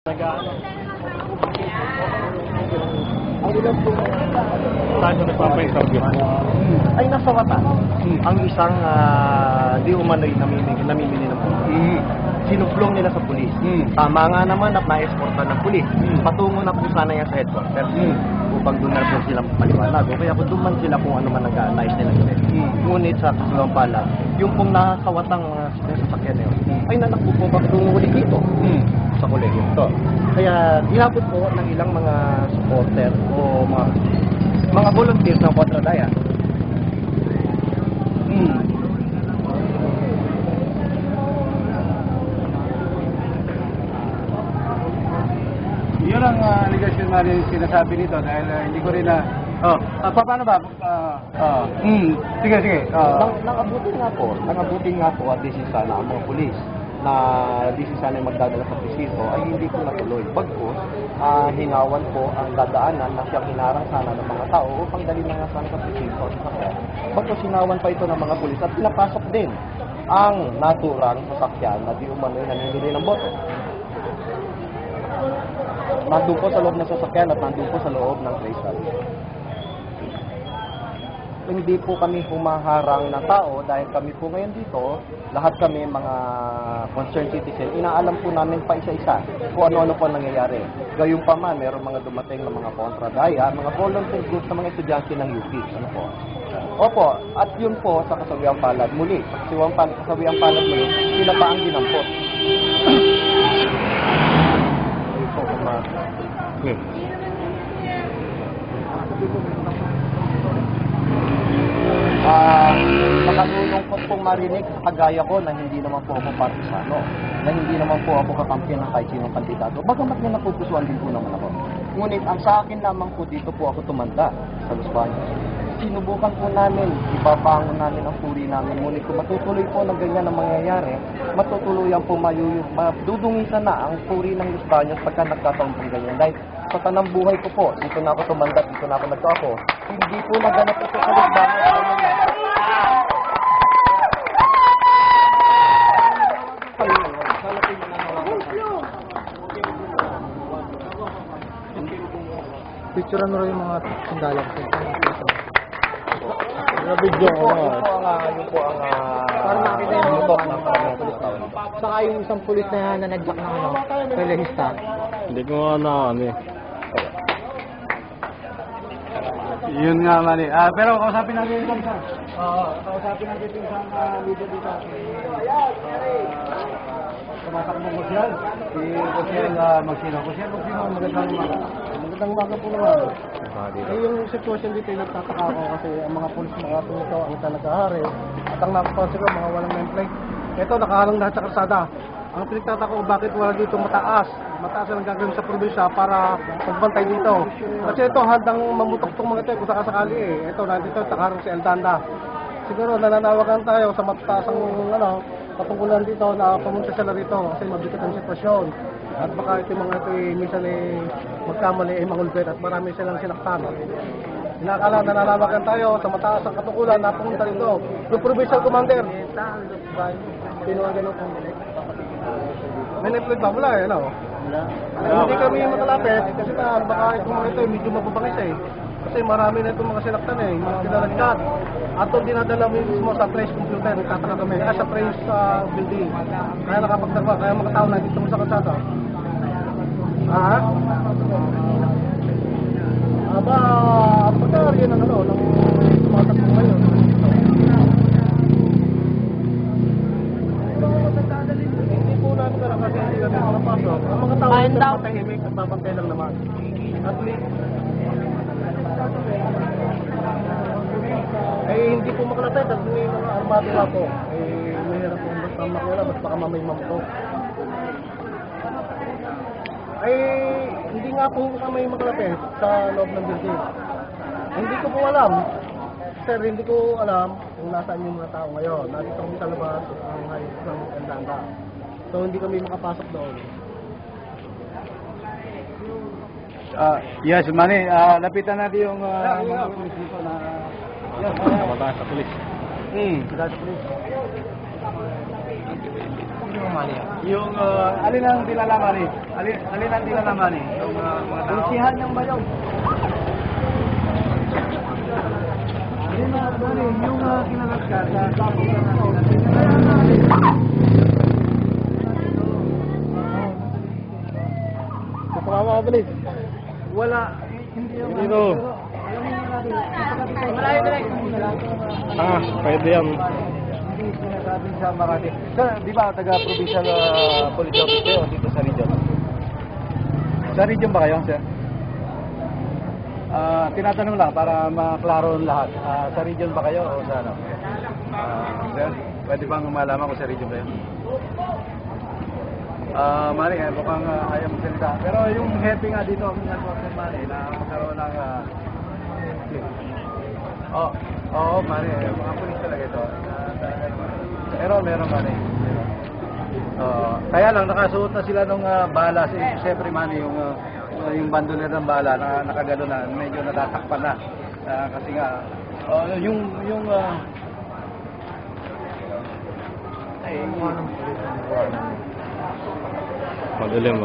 Ang ilan po tayo nagpapa-interview ay nasa Bataan. Ang isang di umano'y namimili ng pulis. Sinuplong nila sa pulis. Tama nga naman at na-escortan ng pulis. Patungo na po sana yan sa headquarters. Upang doon na po silang paliwanag. O kaya kung duman sila kung ano man nag-nais nila gawin. Ngunit sa kasulang pala, yung pong nakawatang sasakyan na yun, ay nanakbo po pagtunguli dito sa kolegyo. Kaya inabot po ng ilang mga supporter o mga volunteers ng Contra Daya. Yun ang allegation na rin sinasabi nito dahil hindi ko rin na... paano ba? Sige. Nangabuti nga po at disisa na ang mga pulis na disisa na magdadala sa presinto ay hindi ko natuloy. Bagkus, hinawan po ang dadaanan na siyang hinarang sana ng mga tao upang dali na nga sana sa presinto at sasakyan. Bagkus, hinawan pa ito ng mga pulis at pinapasok din ang naturang sasakyan na di umano'y nanginili ng boto. Nandun po sa loob ng sasakyan at nandun po sa loob ng tracer. Hindi po kami humaharang na tao dahil kami po ngayon dito, lahat kami mga concerned citizen, inaalam po namin pa isa-isa kung ano-ano po nangyayari. Gayun pa man, meron mga dumating na mga Contra Daya, mga volunteer groups na mga estudyante ng UP. Ano po? Opo, at yun po sa Kasawiang Palad muli. Sa Kasawiang Palad muli, sila pa ang dinampot. Ayun po, Nakalulungkot pong marinig sa kagaya ko na hindi naman po ako partisano, na hindi naman po ako kakampiyan ng kahit sinong kandidato. Bagamat may napupusuan din po naman ako. Ngunit ang sa akin lamang po dito po ako tumanda sa Los Baños. Sinubukan po namin, ipapangon namin ang puri namin. Ngunit kung matutuloy po ng ganyan ang mangyayari, matutuluyan po madudungisan na ang puri ng Los Baños pagka nagkataon po ganyan. Dahil sa tanang buhay ko po, dito na ako tumanda, dito na ako nagkako, hindi po naganap ito sa Los Baños. Picturean mo rin yung mga sandala ko. Video ko nga. Yun po ang parang nakita yung lutok ng pulis taon. Saka yung isang pulis na nanadyak ng relihista. Hindi ko nga na Yun nga mali. Pero kausapin natin yung isang. Kausapin natin yung isang video dito. Tumatakbo ko siya. Si Kusyel Magsino. Kusyel Magsino, magandang umaga. Magandang umaga po naman. Yung sitwasyon dito yung nagtataka ko kasi ang mga pulis mga tumito ang talaga-hari. At ang nakapansin ko, mga walang nameplate. Ito, nakaharang lahat sa karsada. Ang pinagtataka ko, bakit wala dito mataas? Mataas ang gagawin sa probinsya para magbantay dito. Kasi ito, handang mamutok itong mga ito kung sakasakali eh. Ito, nandito, nakaharang si Eldanda. Siguro, nananawagan tayo sa mataas ang patungkulan dito na pumunta sila rito kasi mabigat ang sitwasyon. At baka ito mga ito minsan magkamali mangulbet at marami silang sinaktan. Inakala nananawagan tayo sa mataas ang katungkulan na pumunta rito. Yung Provincial Commander. Sino ang ganun? May na-plate ba? Wala eh, ano? Hindi kami makalapit kasi baka itong mga ito medyo mababangis eh. Kasi marami na itong mga sinaktan eh, mga sinalagkat. At ito dinadala mismo sa trace computer, nagtataka kami. Sa trace building. Kaya nakapagdagwa, kaya mga tao na dito mo sa kalsada. Pagka yan ang ng tumatakbo ngayon. Hindi po namin lang kasi hindi kami makapasok. Ang mga tao dito matahimik at babantay lang naman. At least, hindi po makalapit at may mga armado na po. Mahirap po basta makila, basta mamay mamto. Hindi nga po kami makalapit sa loob ng building. Hindi ko po alam. Sir, hindi ko alam kung nasaan yung mga tao ngayon. Nandito kami sa labas ang hayos ng Eldanda. So hindi kami makapasok doon. Yes, Manny, lapitan natin yung mga pulis dito na... Mataas sa pulis. Mataas sa pulis. mo mali? Yung, alin ang dilalaman eh? Alin ang dilalaman eh? Yung mga tao? Isihan ng bayaw. Yung kinagat ka sa tapos na natin. Kapama ka bilis. Wala. Dito. Pwede yan. Hindi sinasabing sa Makati. Sir, di ba taga-provincial police office kayo dito sa region? Sa region ba kayo, sir? Tinatanong lang para maklaro lahat. Sa region ba kayo o sa ano? Sir, pwede bang malaman kung sa region kayo? Mali, mukhang ayaw magsalita. Pero yung happy nga dito, ang network ng Mali, na magkaroon ng... Oo, Mali, mga pulis talaga ito. Pero meron Mali. Kaya lang, nakasuot na sila nung bala. Siyempre Mali, yung bandolier ng bala na nakagano na, medyo natatakpan na. Kasi nga, Madalim.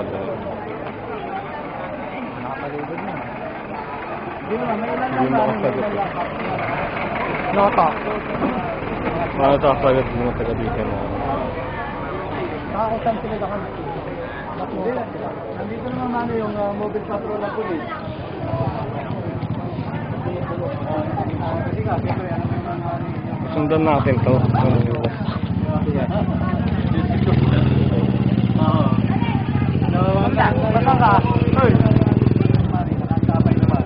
Nakapalibod na. Hindi naman, may ilan Hindi lang mo kasagot. Naka. Paano sa kasagot mo taga dito mo? Nakakusang sila ka kami. Nandito naman mano yung mobile patrol ng police. Kasi nga, siyempre, ano naman Sundan natin to. Basta ka, Earl. Nakakapay naman.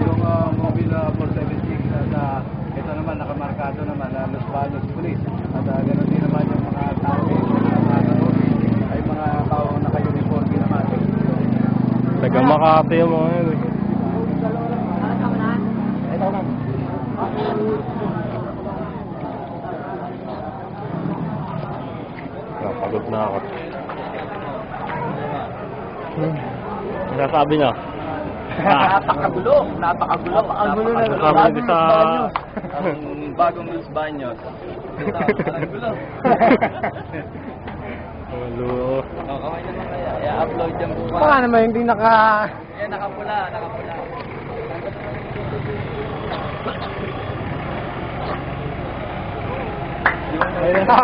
Yung mobile 476 sa ito naman, nakamarkado naman na Los Baños Police. At ganoon din naman yung mga tao ay mga tao naka-uniform din naman. Taga Makati yung mga yun. ito lang. Napagod na ako. Ang sasabi niya? Napakagulo na Sabi niya sa... ang bagong Los Baños. Napakagulo. Hello. Kamay naman kaya. I-upload yung buwan. Baka naman hindi naka... Ayan, nakapula. Ayun na.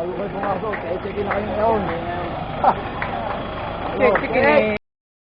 Ayaw kayo pumasok. Check-in na kayo ngayon. Check-in.